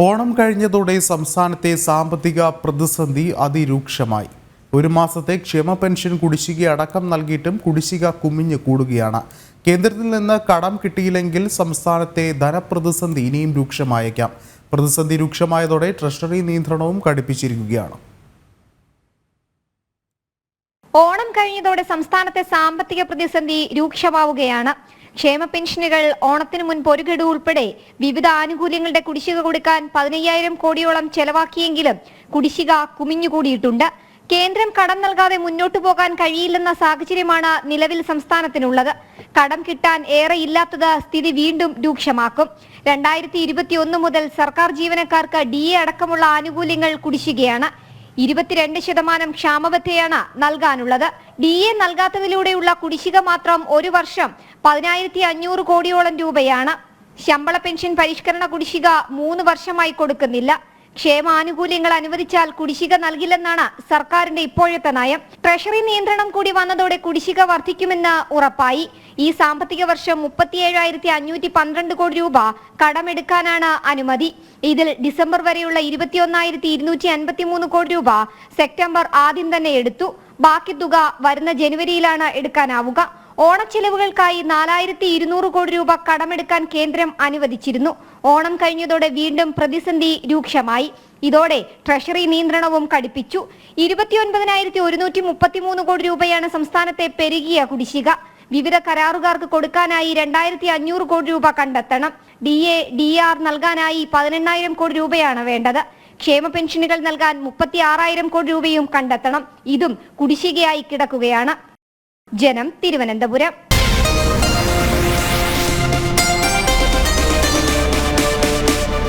ഓണം കഴിഞ്ഞതോടെ സംസ്ഥാനത്തെ സാമ്പത്തിക പ്രതിസന്ധി അതിരൂക്ഷമായി. ഒരു മാസത്തെ ക്ഷേമ പെൻഷൻ കുടിശ്ശിക അടക്കം നൽകിയിട്ടും കുടിശ്ശിക കുമിഞ്ഞു കൂടുകയാണ്. കേന്ദ്രത്തിൽ നിന്ന് കടം കിട്ടിയില്ലെങ്കിൽ സംസ്ഥാനത്തെ ധനപ്രതിസന്ധി ഇനിയും രൂക്ഷമായേക്കാം. പ്രതിസന്ധി രൂക്ഷമായതോടെ ട്രഷറി നിയന്ത്രണവും കടുപ്പിച്ചിരിക്കുകയാണ്. ഓണം കഴിഞ്ഞതോടെ സംസ്ഥാനത്തെ സാമ്പത്തിക പ്രതിസന്ധി രൂക്ഷമാവുകയാണ്. ക്ഷേമ പെൻഷനുകൾ ഓണത്തിനു മുൻപ് ഒരു ഗഡു ഉൾപ്പെടെ വിവിധ ആനുകൂല്യങ്ങളുടെ കുടിശ്ശിക കൊടുക്കാൻ 15,000 കോടിയോളം ചെലവാക്കിയെങ്കിലും കുടിശ്ശിക കുമിഞ്ഞുകൂടിയിട്ടുണ്ട്. കേന്ദ്രം കടം നൽകാതെ മുന്നോട്ടു പോകാൻ കഴിയില്ലെന്ന സാഹചര്യമാണ് നിലവിൽ സംസ്ഥാനത്തിനുള്ളത്. കടം കിട്ടാൻ ഏറെ ഇല്ലാത്തത് സ്ഥിതി വീണ്ടും രൂക്ഷമാക്കും. 2021 മുതൽ സർക്കാർ ജീവനക്കാർക്ക് DA അടക്കമുള്ള ആനുകൂല്യങ്ങൾ കുടിശ്ശികയാണ്. 22% ക്ഷാമബത്തയാണ് നൽകാനുള്ളത്. DA നൽകാത്തതിലൂടെയുള്ള കുടിശ്ശിക മാത്രം ഒരു വർഷം 10,500 കോടിയോളം രൂപയാണ്. ശമ്പള പെൻഷൻ പരിഷ്കരണ കുടിശ്ശിക 3 വർഷമായി കൊടുക്കുന്നില്ല. ക്ഷേമാനുകൂല്യങ്ങൾ അനുവദിച്ചാൽ കുടിശ്ശിക നൽകില്ലെന്നാണ് സർക്കാരിന്റെ ഇപ്പോഴത്തെ നയം. ട്രഷറി നിയന്ത്രണം കൂടി വന്നതോടെ കുടിശ്ശിക വർദ്ധിക്കുമെന്ന് ഉറപ്പായി. ഈ സാമ്പത്തിക വർഷം 37,512 കോടി രൂപ കടമെടുക്കാനാണ് അനുമതി. ഇതിൽ ഡിസംബർ വരെയുള്ള 21,253 കോടി രൂപ സെപ്റ്റംബർ ആദ്യം തന്നെ എടുത്തു. ബാക്കി തുക വരുന്ന ജനുവരിയിലാണ് എടുക്കാനാവുക. ഓണച്ചെലവുകൾക്കായി 4,200 കോടി രൂപ കടമെടുക്കാൻ കേന്ദ്രം അനുവദിച്ചിരുന്നു. ഓണം കഴിഞ്ഞതോടെ വീണ്ടും പ്രതിസന്ധി രൂക്ഷമായി. ഇതോടെ ട്രഷറി നിയന്ത്രണവും കടുപ്പിച്ചു. 29,133 കോടി രൂപയാണ് സംസ്ഥാനത്തെ പെരുകിയ കുടിശ്ശിക. വിവിധ കരാറുകാർക്ക് കൊടുക്കാനായി 2,500 കോടി രൂപ കണ്ടെത്തണം. DA, DR നൽകാനായി 18,000 കോടി രൂപയാണ് വേണ്ടത്. ക്ഷേമ പെൻഷനുകൾ നൽകാൻ 36,000 കോടി രൂപയും കണ്ടെത്തണം. ഇതും കുടിശ്ശികയായി കിടക്കുകയാണ്. ജനം, തിരുവനന്തപുരം.